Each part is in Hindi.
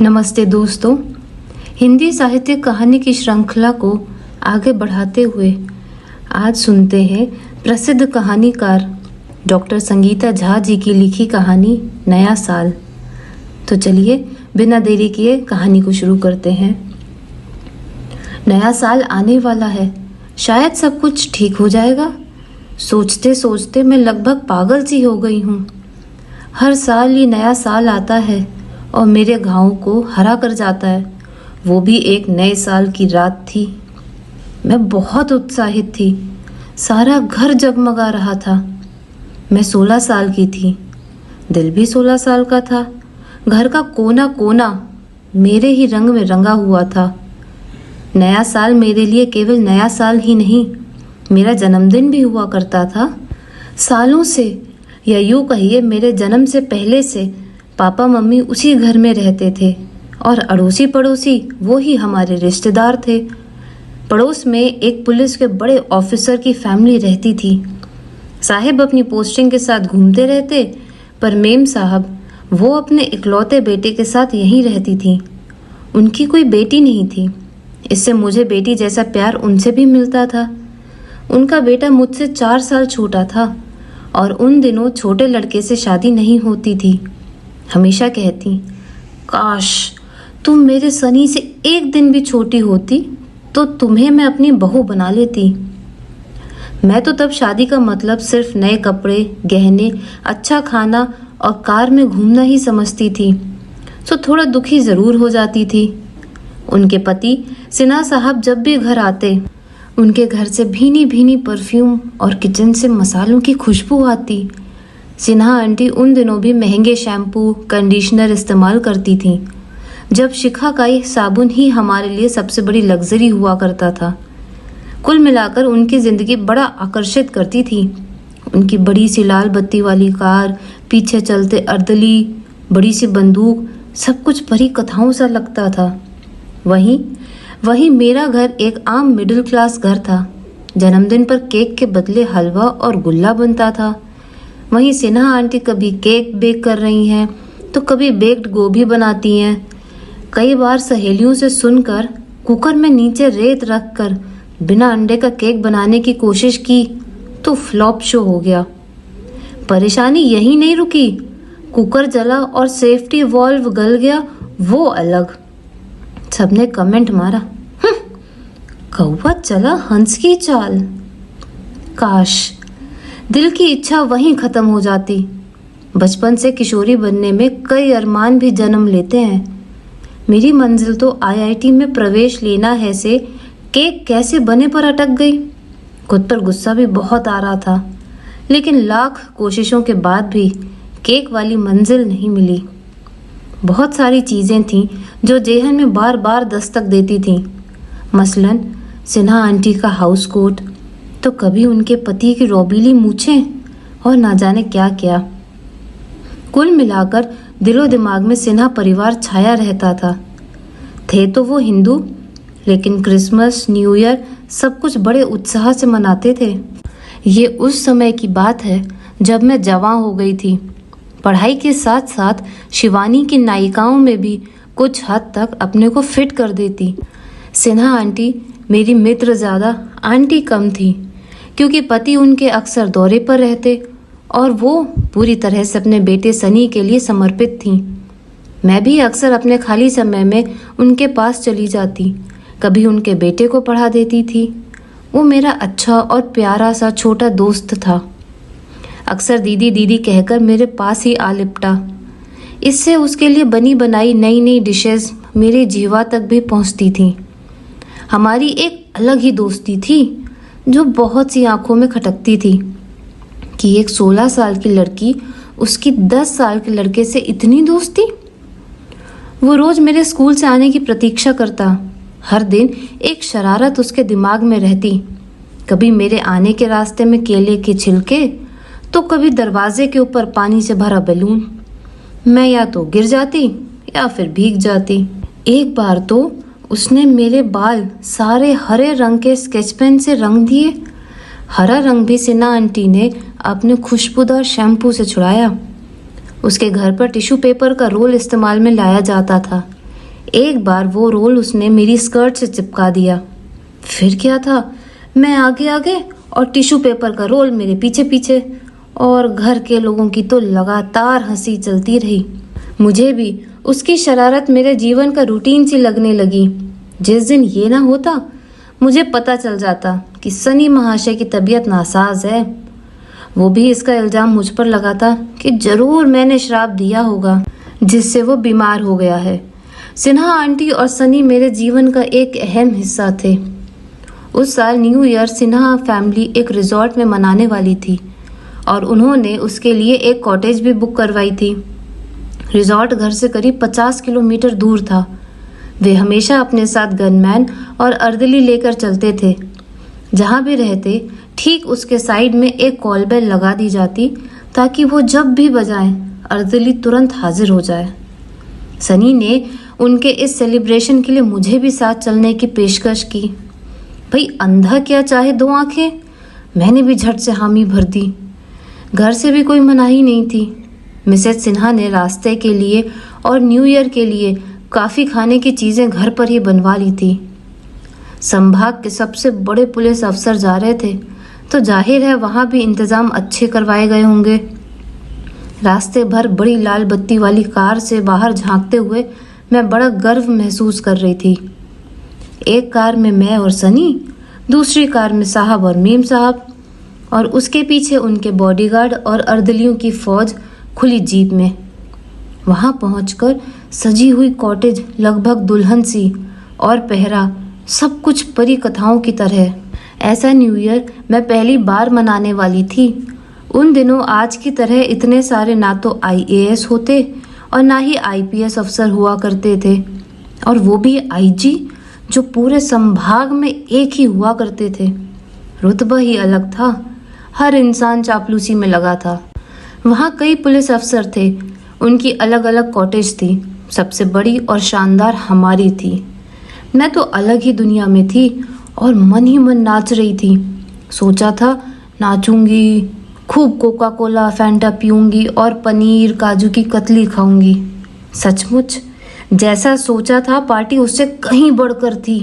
नमस्ते दोस्तों। हिंदी साहित्य कहानी की श्रृंखला को आगे बढ़ाते हुए आज सुनते हैं प्रसिद्ध कहानीकार डॉक्टर संगीता झा जी की लिखी कहानी नया साल। तो चलिए बिना देरी किए कहानी को शुरू करते हैं। नया साल आने वाला है, शायद सब कुछ ठीक हो जाएगा। सोचते सोचते मैं लगभग पागल सी हो गई हूँ। हर साल ये नया साल आता है और मेरे घावों को हरा कर जाता है। वो भी एक नए साल की रात थी। मैं बहुत उत्साहित थी। सारा घर जगमगा रहा था। मैं 16 साल की थी। दिल भी 16 साल का था। घर का कोना कोना मेरे ही रंग में रंगा हुआ था। नया साल मेरे लिए केवल नया साल ही नहीं, मेरा जन्मदिन भी हुआ करता था। सालों से, या यूँ कहिए मेरे जन्म से पहले से पापा मम्मी उसी घर में रहते थे और अड़ोसी पड़ोसी वो ही हमारे रिश्तेदार थे। पड़ोस में एक पुलिस के बड़े ऑफिसर की फैमिली रहती थी। साहिब अपनी पोस्टिंग के साथ घूमते रहते, पर मेम साहब वो अपने इकलौते बेटे के साथ यहीं रहती थी। उनकी कोई बेटी नहीं थी, इससे मुझे बेटी जैसा प्यार उनसे भी मिलता था। उनका बेटा मुझसे 4 साल छोटा था और उन दिनों छोटे लड़के से शादी नहीं होती थी। हमेशा कहती, काश तुम मेरे सनी से एक दिन भी छोटी होती तो तुम्हें मैं अपनी बहू बना लेती। मैं तो तब शादी का मतलब सिर्फ नए कपड़े, गहने, अच्छा खाना और कार में घूमना ही समझती थी, तो थोड़ा दुखी ज़रूर हो जाती थी। उनके पति सिन्हा साहब जब भी घर आते, उनके घर से भीनी भीनी परफ्यूम और किचन से मसालों की खुशबू आती। सिन्हा आंटी उन दिनों भी महंगे शैम्पू, कंडीशनर इस्तेमाल करती थीं, जब शिखा काई साबुन ही हमारे लिए सबसे बड़ी लग्जरी हुआ करता था। कुल मिलाकर उनकी ज़िंदगी बड़ा आकर्षित करती थी। उनकी बड़ी सी लाल बत्ती वाली कार, पीछे चलते अर्दली, बड़ी सी बंदूक, सब कुछ परी कथाओं सा लगता था। वहीं मेरा घर एक आम मिडिल क्लास घर था। जन्मदिन पर केक के बदले हलवा और गुल्ला बनता था। वहीं सिन्हा आंटी कभी केक बेक कर रही हैं तो कभी बेक्ड गोभी बनाती हैं। कई बार सहेलियों से सुनकर कुकर में नीचे रेत रखकर बिना अंडे का केक बनाने की कोशिश की तो फ्लॉप शो हो गया। परेशानी यही नहीं रुकी, कुकर जला और सेफ्टी वॉल्व गल गया, वो अलग। सबने कमेंट मारा, कौवा चला हंस की चाल। काश दिल की इच्छा वहीं खत्म हो जाती। बचपन से किशोरी बनने में कई अरमान भी जन्म लेते हैं। मेरी मंजिल तो आईआईटी में प्रवेश लेना है से केक कैसे बने पर अटक गई। खुद पर गुस्सा भी बहुत आ रहा था, लेकिन लाख कोशिशों के बाद भी केक वाली मंजिल नहीं मिली। बहुत सारी चीज़ें थीं जो जेहन में बार बार दस्तक देती थीं। मसलन सिन्हा आंटी का हाउस कोट, तो कभी उनके पति की रौबीली मूछें और ना जाने क्या क्या। कुल मिलाकर दिलो दिमाग में सिन्हा परिवार छाया रहता था। थे तो वो हिंदू, लेकिन क्रिसमस, न्यू ईयर सब कुछ बड़े उत्साह से मनाते थे। ये उस समय की बात है जब मैं जवान हो गई थी। पढ़ाई के साथ साथ शिवानी की नायिकाओं में भी कुछ हद तक अपने को फिट कर देती। सिन्हा आंटी मेरी मित्र ज़्यादा, आंटी कम थी, क्योंकि पति उनके अक्सर दौरे पर रहते और वो पूरी तरह से अपने बेटे सनी के लिए समर्पित थीं। मैं भी अक्सर अपने खाली समय में उनके पास चली जाती, कभी उनके बेटे को पढ़ा देती थी। वो मेरा अच्छा और प्यारा सा छोटा दोस्त था। अक्सर दीदी दीदी कहकर मेरे पास ही आ लिपटा। इससे उसके लिए बनी बनाई नई नई डिशेस मेरे जीवा तक भी पहुंचती थीं। हमारी एक अलग ही दोस्ती थी जो बहुत सी आंखों में खटकती थी कि एक 16 साल की लड़की उसकी 10 साल के लड़के से इतनी दोस्ती। वो रोज मेरे स्कूल से आने की प्रतीक्षा करता। हर दिन एक शरारत उसके दिमाग में रहती। कभी मेरे आने के रास्ते में केले के छिलके, तो कभी दरवाजे के ऊपर पानी से भरा बैलून। मैं या तो गिर जाती या फिर भीग जाती। एक बार तो उसने मेरे बाल सारे हरे रंग के स्केच पेन से रंग दिए। हरा रंग भी सिन्हा आंटी ने अपने खुशबूदार शैम्पू से छुड़ाया। उसके घर पर टिश्यू पेपर का रोल इस्तेमाल में लाया जाता था, एक बार वो रोल उसने मेरी स्कर्ट से चिपका दिया। फिर क्या था, मैं आगे आगे और टिश्यू पेपर का रोल मेरे पीछे पीछे, और घर के लोगों की तो लगातार हंसी चलती रही। मुझे भी उसकी शरारत मेरे जीवन का रूटीन सी लगने लगी। जिस दिन ये ना होता, मुझे पता चल जाता कि सनी महाशय की तबीयत नासाज है। वो भी इसका इल्जाम मुझ पर लगाता कि जरूर मैंने श्राप दिया होगा जिससे वो बीमार हो गया है। सिन्हा आंटी और सनी मेरे जीवन का एक अहम हिस्सा थे। उस साल न्यू ईयर सिन्हा फैमिली एक रिजॉर्ट में मनाने वाली थी और उन्होंने उसके लिए एक कॉटेज भी बुक करवाई थी। रिजॉर्ट घर से करीब 50 किलोमीटर दूर था। वे हमेशा अपने साथ गनमैन और अर्दली लेकर चलते थे। जहाँ भी रहते ठीक उसके साइड में एक कॉल बेल लगा दी जाती ताकि वो जब भी बजाएं अर्दली तुरंत हाजिर हो जाए। सनी ने उनके इस सेलिब्रेशन के लिए मुझे भी साथ चलने की पेशकश की। भाई अंधा क्या चाहे दो आंखें, मैंने भी झट से हामी भर दी। घर से भी कोई मनाही नहीं थी। मिसेज सिन्हा ने रास्ते के लिए और न्यू ईयर के लिए काफ़ी खाने की चीज़ें घर पर ही बनवा ली थी। संभाग के सबसे बड़े पुलिस अफसर जा रहे थे तो जाहिर है वहाँ भी इंतज़ाम अच्छे करवाए गए होंगे। रास्ते भर बड़ी लाल बत्ती वाली कार से बाहर झांकते हुए मैं बड़ा गर्व महसूस कर रही थी। एक कार में मैं और सनी, दूसरी कार में साहब और मीम साहब, और उसके पीछे उनके बॉडीगार्ड और अर्दलियों की फौज खुली जीप में। वहां पहुंचकर सजी हुई कॉटेज लगभग दुल्हन सी और पहरा सब कुछ परी कथाओं की तरह। ऐसा न्यू ईयर मैं पहली बार मनाने वाली थी। उन दिनों आज की तरह इतने सारे ना तो आईएएस होते और ना ही आईपीएस अफसर हुआ करते थे, और वो भी आईजी जो पूरे संभाग में एक ही हुआ करते थे। रुतबा ही अलग था। हर इंसान चापलूसी में लगा था। वहाँ कई पुलिस अफसर थे, उनकी अलग अलग कॉटेज थी। सबसे बड़ी और शानदार हमारी थी। मैं तो अलग ही दुनिया में थी और मन ही मन नाच रही थी। सोचा था नाचूंगी, खूब कोका कोला फैंटा पीऊंगी और पनीर काजू की कतली खाऊंगी। सचमुच जैसा सोचा था पार्टी उससे कहीं बढ़कर थी।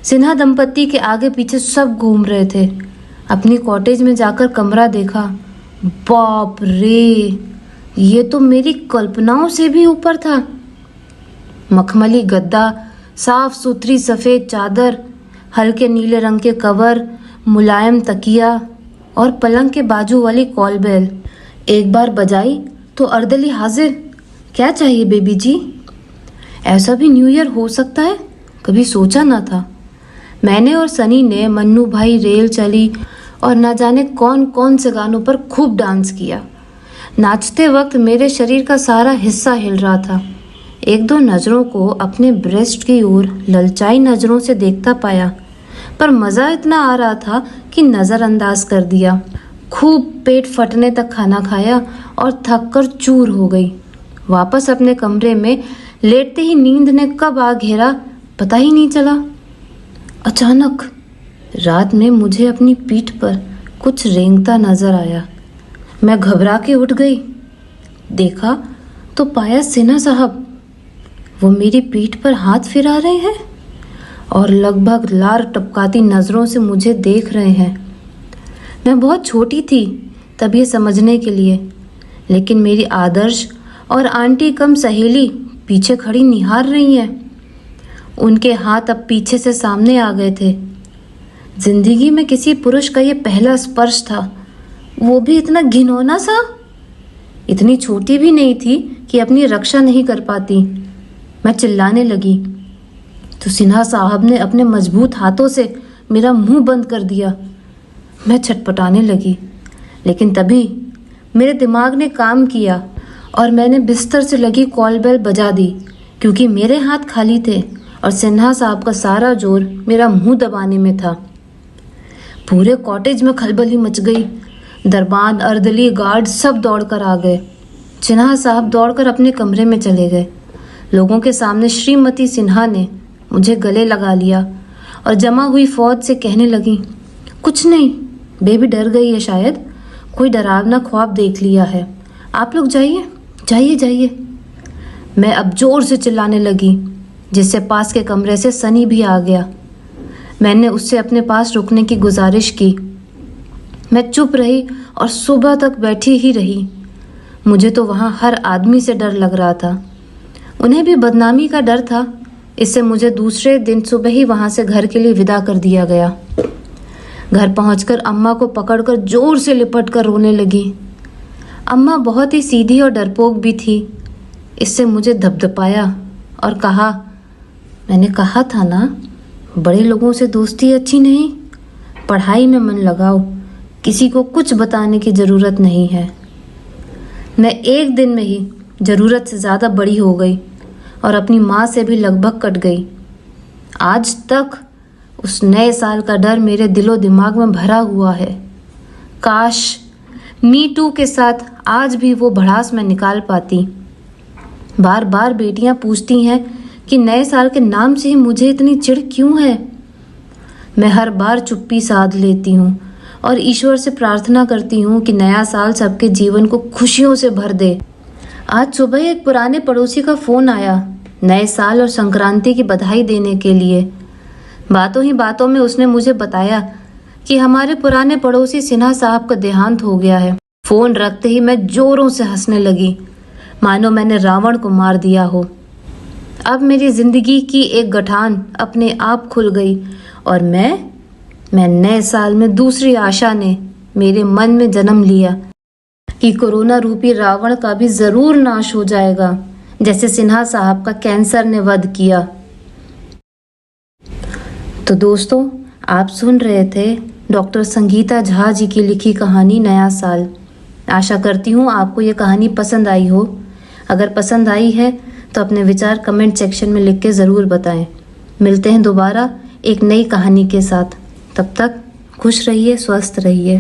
सिन्हा दंपत्ति के आगे पीछे सब घूम रहे थे। अपनी कॉटेज में जाकर कमरा देखा। बाप रे, ये तो मेरी कल्पनाओं से भी ऊपर था। मखमली गद्दा, साफ सुथरी सफ़ेद चादर, हल्के नीले रंग के कवर, मुलायम तकिया और पलंग के बाजू वाली कॉल बेल। एक बार बजाई तो अर्दली हाजिर। क्या चाहिए बेबी जी? ऐसा भी न्यू ईयर हो सकता है, कभी सोचा ना था। मैंने और सनी ने मन्नू भाई रेल चली और न जाने कौन कौन से गानों पर खूब डांस किया। नाचते वक्त मेरे शरीर का सारा हिस्सा हिल रहा था। एक दो नज़रों को अपने ब्रेस्ट की ओर ललचाई नज़रों से देखता पाया, पर मज़ा इतना आ रहा था कि नज़रअंदाज कर दिया। खूब पेट फटने तक खाना खाया और थक कर चूर हो गई। वापस अपने कमरे में लेटते ही नींद ने कब आ घेरा पता ही नहीं चला। अचानक रात में मुझे अपनी पीठ पर कुछ रेंगता नजर आया। मैं घबरा के उठ गई। देखा तो पाया सिन्हा साहब। वो मेरी पीठ पर हाथ फिरा रहे हैं और लगभग लार टपकाती नज़रों से मुझे देख रहे हैं। मैं बहुत छोटी थी तब ये समझने के लिए, लेकिन मेरी आदर्श और आंटी कम सहेली पीछे खड़ी निहार रही हैं। उनके हाथ अब पीछे से सामने आ गए थे। जिंदगी में किसी पुरुष का ये पहला स्पर्श था, वो भी इतना घिनौना सा। इतनी छोटी भी नहीं थी कि अपनी रक्षा नहीं कर पाती। मैं चिल्लाने लगी तो सिन्हा साहब ने अपने मजबूत हाथों से मेरा मुंह बंद कर दिया। मैं छटपटाने लगी, लेकिन तभी मेरे दिमाग ने काम किया और मैंने बिस्तर से लगी कॉल बेल बजा दी, क्योंकि मेरे हाथ खाली थे और सिन्हा साहब का सारा जोर मेरा मुंह दबाने में था। पूरे कॉटेज में खलबली मच गई। दरबान, अर्दली, गार्ड सब दौड़कर आ गए। सिन्हा साहब दौड़कर अपने कमरे में चले गए। लोगों के सामने श्रीमती सिन्हा ने मुझे गले लगा लिया और जमा हुई फौज से कहने लगी, कुछ नहीं, बेबी डर गई है, शायद कोई डरावना ख्वाब देख लिया है। आप लोग जाइए जाइए जाइए। मैं अब जोर से चिल्लाने लगी, जिससे पास के कमरे से सनी भी आ गया। मैंने उससे अपने पास रुकने की गुजारिश की। मैं चुप रही और सुबह तक बैठी ही रही। मुझे तो वहाँ हर आदमी से डर लग रहा था। उन्हें भी बदनामी का डर था। इससे मुझे दूसरे दिन सुबह ही वहाँ से घर के लिए विदा कर दिया गया। घर पहुंचकर अम्मा को पकड़कर जोर से लिपट कर रोने लगी। अम्मा बहुत ही सीधी और डरपोक भी थी। इससे मुझे धपधपाया और कहा, मैंने कहा था ना, बड़े लोगों से दोस्ती अच्छी नहीं। पढ़ाई में मन लगाओ, किसी को कुछ बताने की ज़रूरत नहीं है। मैं एक दिन में ही ज़रूरत से ज़्यादा बड़ी हो गई और अपनी माँ से भी लगभग कट गई। आज तक उस नए साल का डर मेरे दिलो दिमाग में भरा हुआ है। काश मी टू के साथ आज भी वो भड़ास मैं निकाल पाती। बार बार बेटियां पूछती हैं कि नए साल के नाम से ही मुझे इतनी चिढ़ क्यों है। मैं हर बार चुप्पी साध लेती हूँ और ईश्वर से प्रार्थना करती हूँ कि नया साल सबके जीवन को खुशियों से भर दे। आज सुबह एक पुराने पड़ोसी का फ़ोन आया, नए साल और संक्रांति की बधाई देने के लिए। बातों ही बातों में उसने मुझे बताया कि हमारे पुराने पड़ोसी सिन्हा साहब का देहांत हो गया है। फ़ोन रखते ही मैं जोरों से हंसने लगी, मानो मैंने रावण को मार दिया हो। अब मेरी जिंदगी की एक गठान अपने आप खुल गई और मैं नए साल में दूसरी आशा ने मेरे मन में जन्म लिया कि कोरोना रूपी रावण का भी ज़रूर नाश हो जाएगा, जैसे सिन्हा साहब का कैंसर ने वध किया। तो दोस्तों, आप सुन रहे थे डॉक्टर संगीता झा जी की लिखी कहानी नया साल। आशा करती हूँ आपको ये कहानी पसंद आई हो। अगर पसंद आई है तो अपने विचार कमेंट सेक्शन में लिख के ज़रूर बताएं। मिलते हैं दोबारा एक नई कहानी के साथ। तब तक खुश रहिए, स्वस्थ रहिए।